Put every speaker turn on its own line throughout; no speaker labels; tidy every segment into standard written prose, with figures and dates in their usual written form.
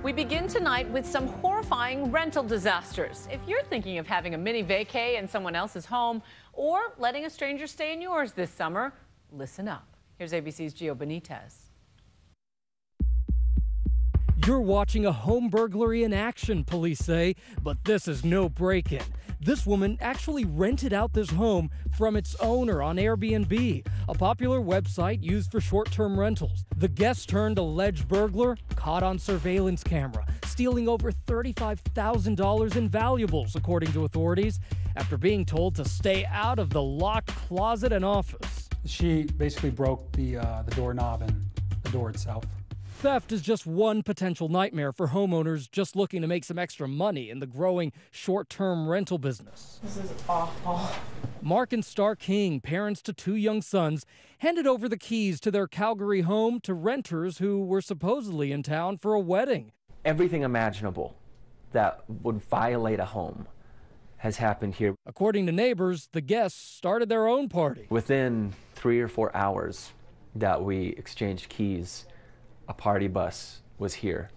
We begin tonight with some horrifying rental disasters. If you're thinking of having a mini vacay in someone else's home or letting a stranger stay in yours this summer, listen up. Here's ABC's Gio Benitez.
You're watching a home burglary in action, police say, but this is no break-in. This woman actually rented out this home from its owner on Airbnb, a popular website used for short-term rentals. The guest-turned-alleged burglar caught on surveillance camera, stealing over $35,000 in valuables, according to authorities, after being told to stay out of the locked closet and office.
She basically broke the doorknob and the door itself.
Theft is just one potential nightmare for homeowners just looking to make some extra money in the growing short-term rental business.
This is awful.
Mark and Star King, parents to 2 young sons, handed over the keys to their Calgary home to renters who were supposedly in town for a wedding.
Everything imaginable that would violate a home has happened here.
According to neighbors, the guests started their own party.
Within 3 or 4 hours that we exchanged keys, a party bus was here.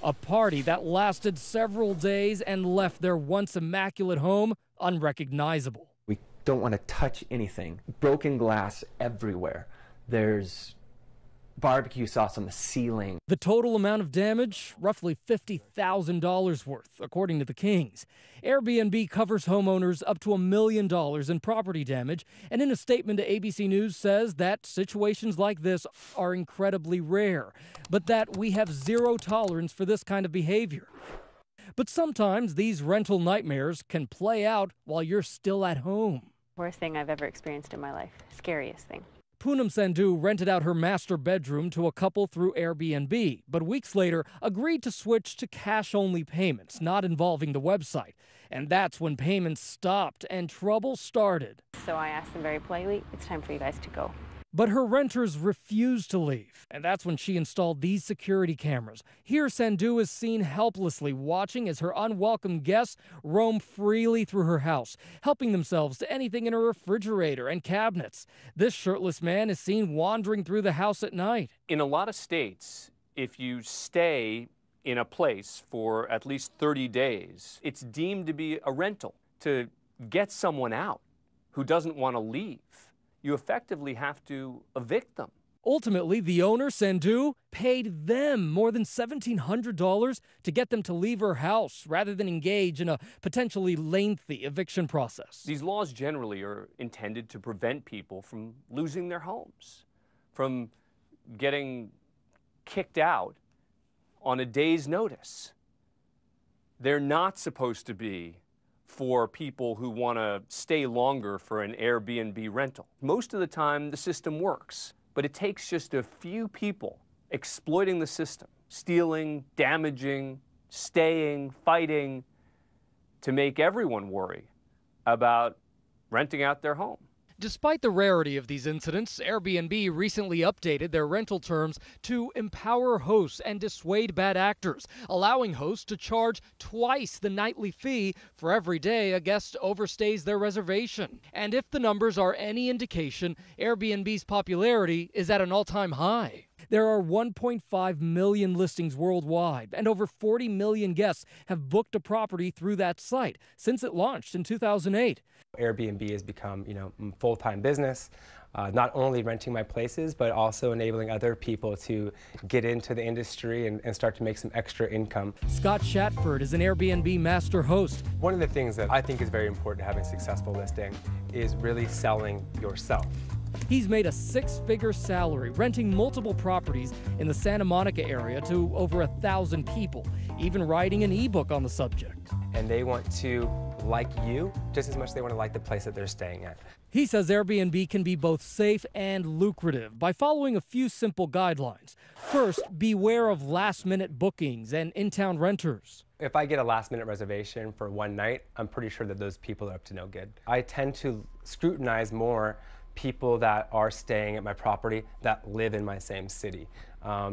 A party that lasted several days and left their once immaculate home unrecognizable.
We don't want to touch anything. Broken glass everywhere. There's barbecue sauce on the ceiling.
The total amount of damage, roughly $50,000 worth, according to the Kings. Airbnb covers homeowners up to $1 million in property damage, and in a statement to ABC News says that situations like this are incredibly rare, but that we have zero tolerance for this kind of behavior. But sometimes these rental nightmares can play out while you're still at home.
Worst thing I've ever experienced in my life. Scariest thing.
Poonam Sandhu rented out her master bedroom to a couple through Airbnb, but weeks later agreed to switch to cash-only payments, not involving the website. And that's when payments stopped and trouble started.
So I asked them very politely, it's time for you guys to go.
But her renters refused to leave, and that's when she installed these security cameras. Here, Sandhu is seen helplessly watching as her unwelcome guests roam freely through her house, helping themselves to anything in her refrigerator and cabinets. This shirtless man is seen wandering through the house at night.
In a lot of states, if you stay in a place for at least 30 days, it's deemed to be a rental. To get someone out who doesn't want to leave, you effectively have to evict them.
Ultimately, the owner, Sandhu, paid them more than $1,700 to get them to leave her house rather than engage in a potentially lengthy eviction process.
These laws generally are intended to prevent people from losing their homes, from getting kicked out on a day's notice. They're not supposed to be for people who want to stay longer for an Airbnb rental. Most of the time, the system works, but it takes just a few people exploiting the system, stealing, damaging, staying, fighting, to make everyone worry about renting out their home.
Despite the rarity of these incidents, Airbnb recently updated their rental terms to empower hosts and dissuade bad actors, allowing hosts to charge twice the nightly fee for every day a guest overstays their reservation. And if the numbers are any indication, Airbnb's popularity is at an all-time high. There are 1.5 million listings worldwide, and over 40 million guests have booked a property through that site since it launched in 2008.
Airbnb has become, full-time business, not only renting my places, but also enabling other people to get into the industry and start to make some extra income.
Scott Shatford is an Airbnb master host.
One of the things that I think is very important to having a successful listing is really selling yourself.
He's made a 6-figure salary renting multiple properties in the Santa Monica area to over 1,000 people, even writing an ebook on the subject.
And they want to like you just as much as they want to like the place that they're staying at.
He says Airbnb can be both safe and lucrative by following a few simple guidelines. First, beware of last-minute bookings and in-town renters.
If I get a last-minute reservation for one night, I'm pretty sure that those people are up to no good. I tend to scrutinize more people that are staying at my property that live in my same city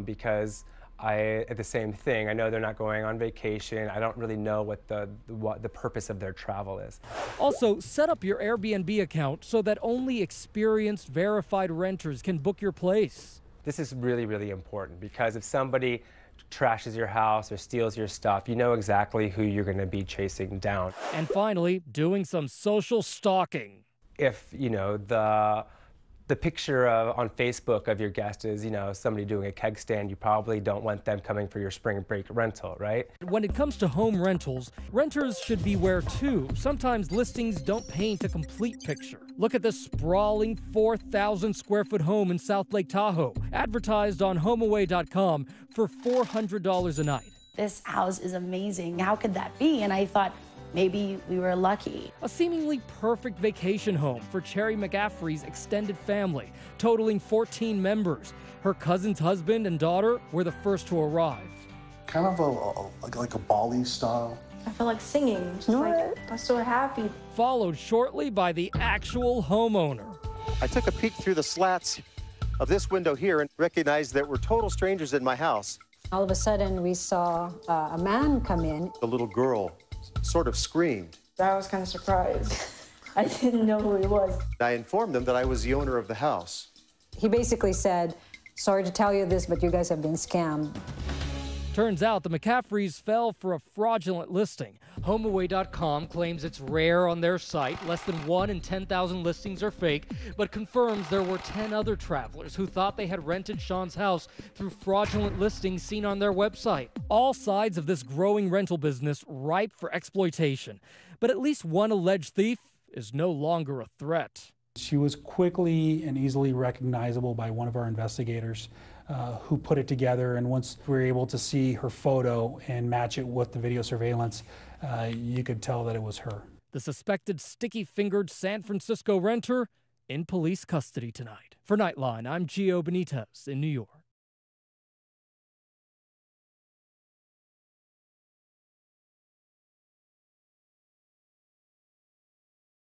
because the same thing. I know they're not going on vacation. I don't really know what the purpose of their travel is.
Also, set up your Airbnb account so that only experienced, verified renters can book your place.
This is really, really important because if somebody trashes your house or steals your stuff, you know exactly who you're going to be chasing down.
And finally, doing some social stalking.
If, the picture on Facebook of your guest is, somebody doing a keg stand, you probably don't want them coming for your spring break rental, right?
When it comes to home rentals, renters should beware too. Sometimes listings don't paint a complete picture. Look at this sprawling 4,000 square foot home in South Lake Tahoe, advertised on HomeAway.com for $400 a night.
This house is amazing. How could that be? And I thought, maybe we were lucky.
A seemingly perfect vacation home for Cherry McGaffrey's extended family, totaling 14 members. Her cousin's husband and daughter were the first to arrive.
Kind of like a Bali style.
I felt like singing. Just I was so happy.
Followed shortly by the actual homeowner.
I took a peek through the slats of this window here and recognized that we're total strangers in my house.
All of a sudden, we saw a man come in.
The little girl sort of screamed.
I was kind of surprised. I didn't know who he was.
I informed them that I was the owner of the house.
He basically said, sorry to tell you this, but you guys have been scammed.
Turns out the McCaffreys fell for a fraudulent listing. HomeAway.com claims it's rare on their site. Less than 1 in 10,000 listings are fake, but confirms there were 10 other travelers who thought they had rented Sean's house through fraudulent listings seen on their website. All sides of this growing rental business ripe for exploitation. But at least one alleged thief is no longer a threat.
She was quickly and easily recognizable by one of our investigators who put it together, and once we were able to see her photo and match it with the video surveillance, you could tell that it was her.
The suspected sticky-fingered San Francisco renter in police custody tonight. For Nightline, I'm Gio Benitez in New York.